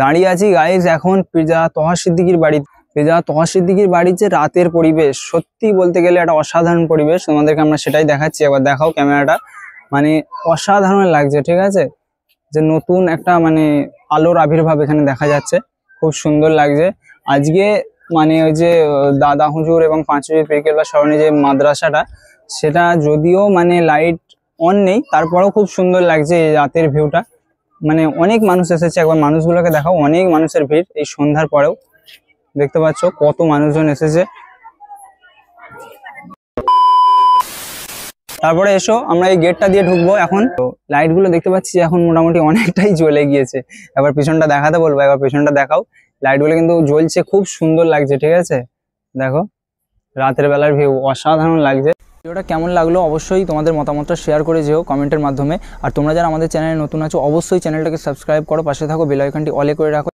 দাঁড়িয়ে আছি গাইস এখন পিজা তোহা সিদ্দিকীর বাড়ি। পিজা তোহা সিদ্দিকীর বাড়ির যে রাতের পরিবেশ, সত্যি বলতে গেলে একটা অসাধারণ পরিবেশ। তোমাদেরকে আমরা সেটাই দেখাচ্ছি, একবার দেখাও ক্যামেরাটা। মানে অসাধারণ লাগছে, ঠিক আছে। যে নতুন একটা মানে আলোর আবির্ভাব এখানে দেখা যাচ্ছে, খুব সুন্দর লাগছে। আজকে মানে ওই যে দাদা হুজুর এবং পাঁচুই পিরকেল বা সরণি যে মাদ্রাসাটা, সেটা যদিও মানে লাইট অন নেই, তারপরেও খুব সুন্দর লাগছে এই রাতের ভিউটা। মানে অনেক মানুষ এসেছে, একবার মানুষগুলোকে দেখাও, অনেক মানুষের ভিড় এই সন্ধ্যার পরেও। দেখতে পাচ্ছ কত মানুষজন এসেছে। তারপরে এসো আমরা এই গেটটা দিয়ে ঢুকবো এখন। লাইট গুলো দেখতে পাচ্ছি এখন মোটামুটি অনেকটাই জ্বলে গিয়েছে। এবার পিছনটা দেখাতে বলবো, একবার পিছনটা দেখাও। লাইট গুলো কিন্তু জ্বলছে, খুব সুন্দর লাগছে, ঠিক আছে। দেখো রাতের বেলার ভিউ অসাধারণ লাগছে। ভিডিওটা কেমন লাগলো অবশ্যই তোমাদের মতামতটা শেয়ার করে যেও কমেন্টের মাধ্যমে। আর তোমরা যারা আমাদের চ্যানেলে নতুন আছো অবশ্যই চ্যানেলটাকে সাবস্ক্রাইব করো, পাশে থাকো বেল আইকনটি অলে করে রাখো।